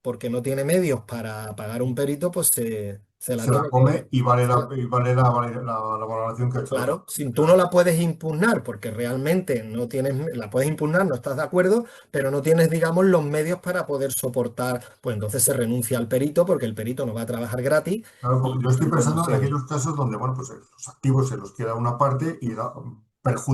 porque no tiene medios para pagar un perito, pues se la Se la tiene come y vale se la- la valoración que ha hecho el Claro, juez. si tú no la puedes impugnar porque realmente no tienes, la puedes impugnar, no estás de acuerdo, pero no tienes, digamos, los medios para poder soportar, pues entonces se renuncia al perito porque el perito no va a trabajar gratis Claro, porque y yo estoy como pensando en se, aquellos casos donde, bueno, pues los activos se los queda una parte y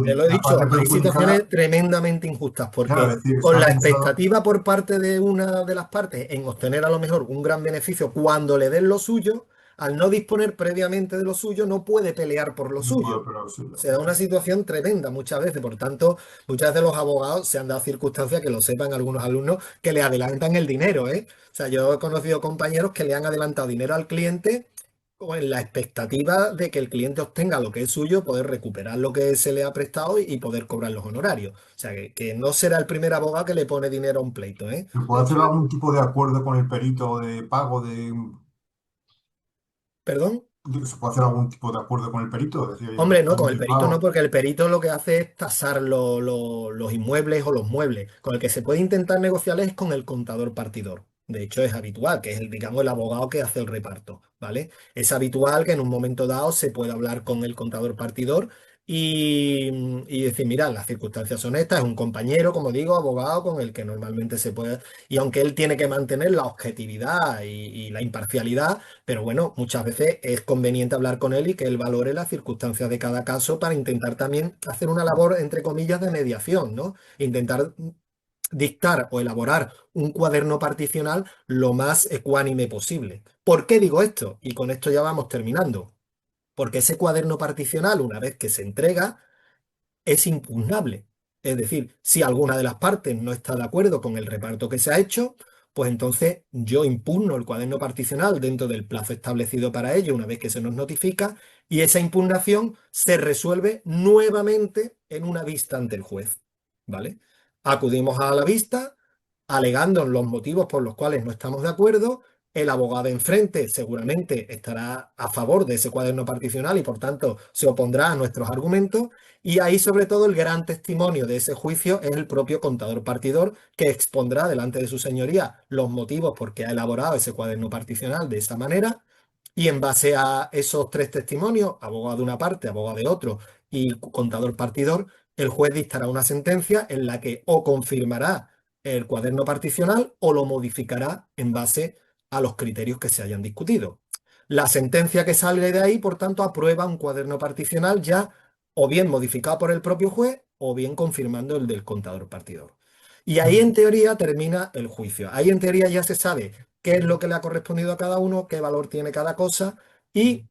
te lo he la parte dicho, hay perjudicada, situaciones tremendamente injustas claro, porque es decir, con está la pensado, expectativa por parte de una de las partes en obtener a lo mejor un gran beneficio cuando le den lo suyo, al no disponer previamente de lo suyo, no puede pelear por lo no puedo, suyo. pero sí, Se da una situación tremenda muchas veces, por tanto, muchas veces los abogados se han dado circunstancias que lo sepan algunos alumnos que le adelantan el dinero, ¿eh? O sea, yo he conocido compañeros que le han adelantado dinero al cliente o en la expectativa de que el cliente obtenga lo que es suyo, poder recuperar lo que se le ha prestado y poder cobrar los honorarios. O sea, que no será el primer abogado que le pone dinero a un pleito, ¿eh? ¿se De puede hecho, hacer algún tipo de acuerdo con el perito de pago ¿perdón? se puede hacer algún tipo de acuerdo con el perito? Es decir, oye, Hombre, no, con el el perito no, pago. porque el perito lo que hace es tasar los inmuebles o los muebles. Con el que se puede intentar negociar es con el contador partidor. De hecho, es habitual, que es el, digamos, el abogado que hace el reparto, ¿vale? Es habitual que en un momento dado se pueda hablar con el contador partidor y decir, mira, las circunstancias son estas, es un compañero, como digo, abogado con el que normalmente se puede, y aunque él tiene que mantener la objetividad y la imparcialidad, pero bueno, muchas veces es conveniente hablar con él y que él valore las circunstancias de cada caso para intentar también hacer una labor, entre comillas, de mediación, ¿no? Intentar dictar o elaborar un cuaderno particional lo más ecuánime posible. ¿Por qué digo esto? Y con esto ya vamos terminando. Porque ese cuaderno particional, una vez que se entrega, es impugnable. Es decir, si alguna de las partes no está de acuerdo con el reparto que se ha hecho, pues entonces yo impugno el cuaderno particional dentro del plazo establecido para ello, una vez que se nos notifica, y esa impugnación se resuelve nuevamente en una vista ante el juez. ¿Vale? Acudimos a la vista, alegando los motivos por los cuales no estamos de acuerdo. El abogado de enfrente seguramente estará a favor de ese cuaderno particional y por tanto se opondrá a nuestros argumentos. Y ahí, sobre todo, el gran testimonio de ese juicio es el propio contador partidor, que expondrá delante de su señoría los motivos por qué ha elaborado ese cuaderno particional de esa manera. Y en base a esos tres testimonios, abogado de una parte, abogado de otro y contador partidor, el juez dictará una sentencia en la que o confirmará el cuaderno particional o lo modificará en base a los criterios que se hayan discutido. La sentencia que salga de ahí, por tanto, aprueba un cuaderno particional ya o bien modificado por el propio juez o bien confirmando el del contador partidor. Y ahí en teoría termina el juicio. Ahí en teoría ya se sabe qué es lo que le ha correspondido a cada uno, qué valor tiene cada cosa y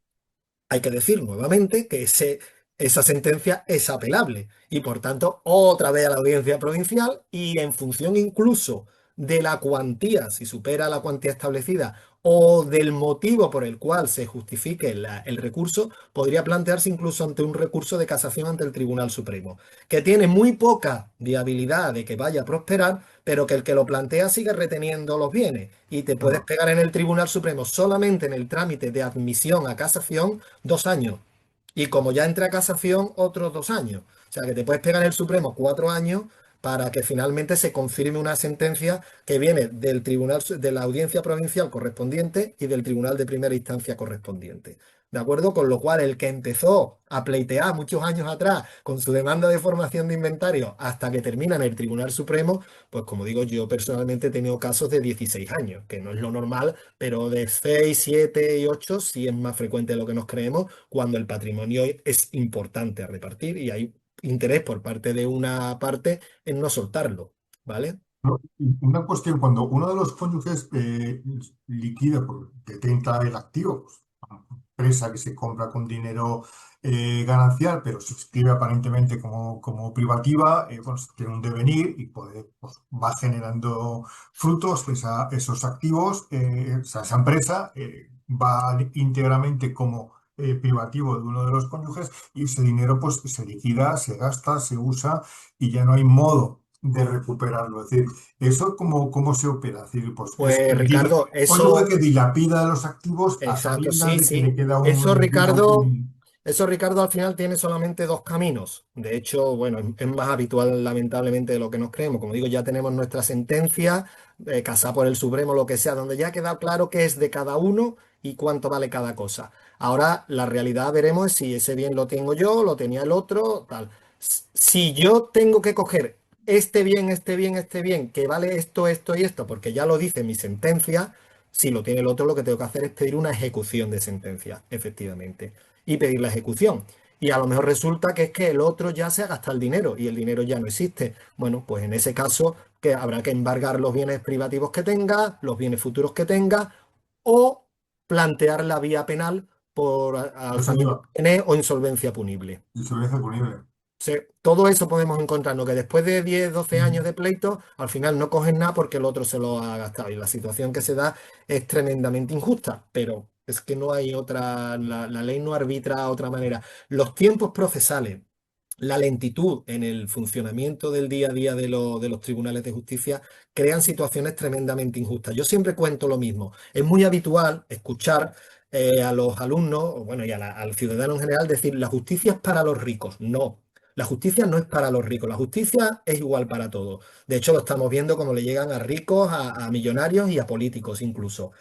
hay que decir nuevamente que esa sentencia es apelable y por tanto otra vez a la audiencia provincial y en función incluso de la cuantía, si supera la cuantía establecida o del motivo por el cual se justifique el recurso, podría plantearse incluso ante un recurso de casación ante el Tribunal Supremo, que tiene muy poca viabilidad de que vaya a prosperar, pero que el que lo plantea sigue reteniendo los bienes y te puedes Claro. pegar en el Tribunal Supremo solamente en el trámite de admisión a casación 2 años. Y como ya entra a casación, otros 2 años. O sea que te puedes pegar en el Supremo 4 años para que finalmente se confirme una sentencia que viene del tribunal, de la audiencia provincial correspondiente y del tribunal de primera instancia correspondiente. ¿De acuerdo? Con lo cual, el que empezó a pleitear muchos años atrás con su demanda de formación de inventario hasta que termina en el Tribunal Supremo, pues como digo, yo personalmente he tenido casos de 16 años, que no es lo normal, pero de 6, 7 y 8 sí es más frecuente de lo que nos creemos cuando el patrimonio es importante a repartir y hay interés por parte de una parte en no soltarlo, ¿vale? ¿No? Y una cuestión, cuando uno de los cónyuges liquida, porque detenta el activo, pues, una empresa que se compra con dinero ganancial, pero se inscribe aparentemente como privativa, bueno, tiene un devenir y pues, va generando frutos, esos activos, o sea, esa empresa va íntegramente como privativo de uno de los cónyuges y ese dinero pues se liquida, se gasta, se usa y ya no hay modo de recuperarlo. Es decir, ¿eso cómo se opera? Es decir, pues es Pues Ricardo, cónyuge eso, que dilapida los activos a exacto, sabiendas sí, de que le sí. queda Eso, un Ricardo, patrimonio. Eso, Ricardo, al final tiene solamente dos caminos. De hecho, bueno, es más habitual, lamentablemente, de lo que nos creemos. Como digo, ya tenemos nuestra sentencia, casada por el Supremo, lo que sea, donde ya ha quedado claro qué es de cada uno y cuánto vale cada cosa. Ahora, la realidad veremos si ese bien lo tengo yo, lo tenía el otro, tal. Si yo tengo que coger este bien, este bien, este bien, que vale esto, esto y esto, porque ya lo dice mi sentencia, si lo tiene el otro, lo que tengo que hacer es pedir una ejecución de sentencia, efectivamente, y pedir la ejecución. Y a lo mejor resulta que es que el otro ya se ha gastado el dinero y el dinero ya no existe. Bueno, pues en ese caso que habrá que embargar los bienes privativos que tenga, los bienes futuros que tenga, o plantear la vía penal por Eso alzamiento iba, de bienes o insolvencia punible. disonancia punible. Todo eso podemos encontrarnos que después de 10 12 años Mm. de pleito, al final no cogen nada porque el otro se lo ha gastado. Y la situación que se da es tremendamente injusta, pero es que no hay otra, la ley no arbitra otra manera. Los tiempos procesales, la lentitud en el funcionamiento del día a día de los tribunales de justicia crean situaciones tremendamente injustas. Yo siempre cuento lo mismo. Es muy habitual escuchar a los alumnos, o bueno, y al ciudadano en general decir la justicia es para los ricos. No. La justicia no es para los ricos, la justicia es igual para todos. De hecho, lo estamos viendo como le llegan a ricos, a millonarios y a políticos incluso.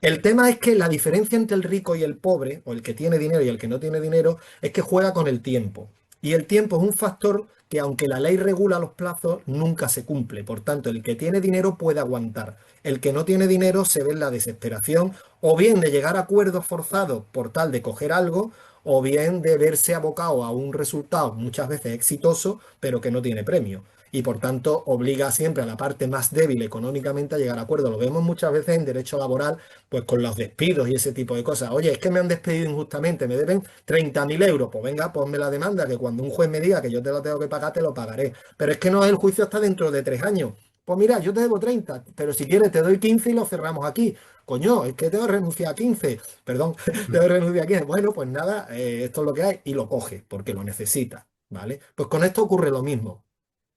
El tema es que la diferencia entre el rico y el pobre, o el que tiene dinero y el que no tiene dinero, es que juega con el tiempo. Y el tiempo es un factor que, aunque la ley regula los plazos, nunca se cumple. Por tanto, el que tiene dinero puede aguantar. El que no tiene dinero se ve en la desesperación, o bien de llegar a acuerdos forzados por tal de coger algo, o bien de verse abocado a un resultado muchas veces exitoso, pero que no tiene premio. Y por tanto obliga siempre a la parte más débil económicamente a llegar a acuerdo. Lo vemos muchas veces en derecho laboral, pues con los despidos y ese tipo de cosas. Oye, es que me han despedido injustamente, me deben 30.000 euros. Pues venga, ponme la demanda, que cuando un juez me diga que yo te lo tengo que pagar, te lo pagaré. Pero es que no, el juicio está dentro de 3 años. Pues mira, yo te debo 30, pero si quieres te doy 15 y lo cerramos aquí. Coño, es que tengo que renunciar a 15. Perdón, tengo que renunciar a 15. Bueno, pues nada, esto es lo que hay y lo coge porque lo necesita, ¿vale? Pues con esto ocurre lo mismo.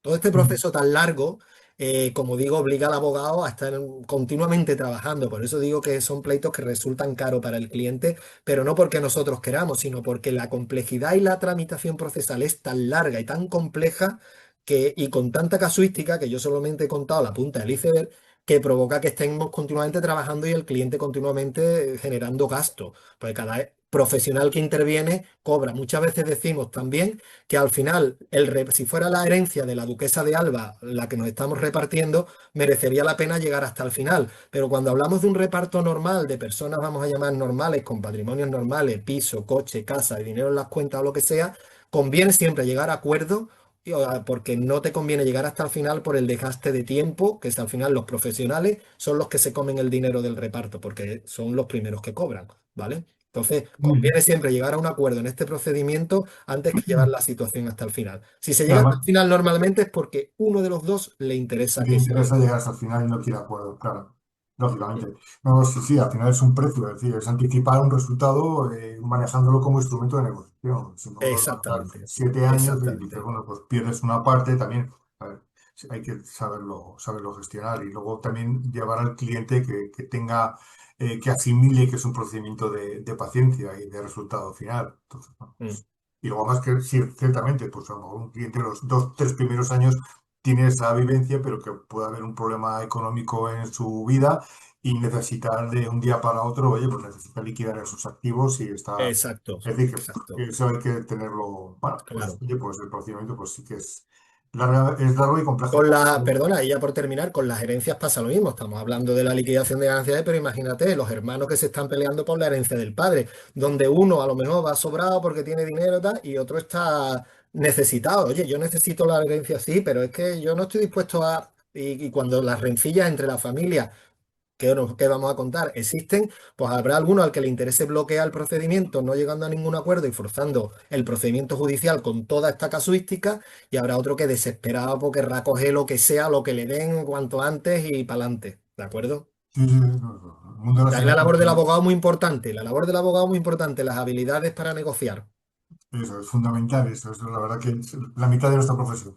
Todo este Mm. proceso tan largo, como digo, obliga al abogado a estar continuamente trabajando. Por eso digo que son pleitos que resultan caros para el cliente, pero no porque nosotros queramos, sino porque la complejidad y la tramitación procesal es tan larga y tan compleja y con tanta casuística, que yo solamente he contado la punta del iceberg, que provoca que estemos continuamente trabajando y el cliente continuamente generando gasto. Porque cada profesional que interviene cobra. Muchas veces decimos también que al final, si fuera la herencia de la duquesa de Alba la que nos estamos repartiendo, merecería la pena llegar hasta el final. Pero cuando hablamos de un reparto normal, de personas, vamos a llamar normales, con patrimonios normales, piso, coche, casa, y dinero en las cuentas o lo que sea, conviene siempre llegar a acuerdos. Porque no te conviene llegar hasta el final por el desgaste de tiempo, que es al final los profesionales son los que se comen el dinero del reparto, porque son los primeros que cobran, ¿vale? Entonces, Mm. conviene siempre llegar a un acuerdo en este procedimiento antes que llevar la situación hasta el final. Si se Y llega hasta además, el final normalmente es porque uno de los dos le interesa le que sea. interesa llegar hasta el final y no quiere acuerdo, claro, lógicamente. No, sí, sí, al final es un precio, es decir, es anticipar un resultado manejándolo como instrumento de negociación. Si no, vas a estar Exactamente, 7 años y dices, exactamente. bueno, pues pierdes una parte también. A ver, sí, hay que saberlo gestionar y luego también llevar al cliente que tenga, que asimile que es un procedimiento de paciencia y de resultado final. Entonces, bueno, Mm. pues, y luego más que, sí, ciertamente, pues a lo mejor un cliente los 2, 3 primeros años tiene esa vivencia, pero que puede haber un problema económico en su vida y necesitar de un día para otro, oye, pues necesita liquidar esos activos y está. Exacto, Es decir, que exacto. eso hay que tenerlo. Bueno, pues Claro. oye, pues el procedimiento pues sí que es largo y complejo. Perdona, y ya por terminar, con las herencias pasa lo mismo. Estamos hablando de la liquidación de ganancias, pero imagínate, los hermanos que se están peleando por la herencia del padre, donde uno a lo mejor va sobrado porque tiene dinero y tal, y otro está necesitado. Oye, yo necesito la herencia, sí, pero es que yo no estoy dispuesto a. Y cuando las rencillas entre la familia que vamos a contar existen, pues habrá alguno al que le interese bloquear el procedimiento, no llegando a ningún acuerdo y forzando el procedimiento judicial con toda esta casuística, y habrá otro que desesperado porque querrá coger lo que sea, lo que le den cuanto antes y para adelante, ¿de acuerdo? Sí, sí, sí, no, no, el mundo de De las ahí la herencias. labor del abogado muy importante, la labor del abogado muy importante, las habilidades para negociar. Eso es fundamental, eso es la verdad que es la mitad de nuestra profesión.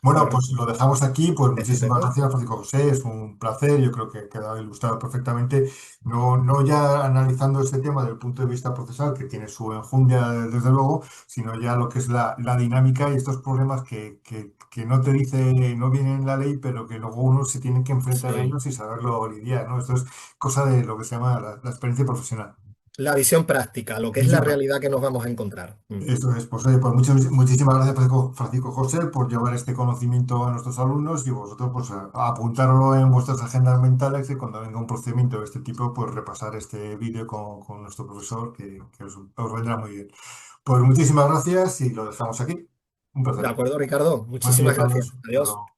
Bueno, pues Correcto. lo dejamos aquí, pues muchísimas Estupendo. gracias, Francisco José, es un placer, yo creo que ha quedado ilustrado perfectamente, no ya analizando este tema desde el punto de vista procesal, que tiene su enjundia desde luego, sino ya lo que es la dinámica y estos problemas que no te dice, no vienen en la ley, pero que luego uno se tiene que enfrentar a Sí. ellos y saberlo lidiar, ¿no? Esto es cosa de lo que se llama la experiencia profesional. La visión práctica, lo que es la Visión realidad que nos vamos a encontrar. Eso es, pues, oye, pues muchísimas gracias, Francisco José, por llevar este conocimiento a nuestros alumnos y vosotros, pues, a apuntarlo en vuestras agendas mentales y cuando venga un procedimiento de este tipo, pues, repasar este vídeo con nuestro profesor, que os vendrá muy bien. Pues muchísimas gracias y lo dejamos aquí. Un De placer. acuerdo, Ricardo. Buen día a Muchísimas gracias. todos. Hasta Adiós. luego.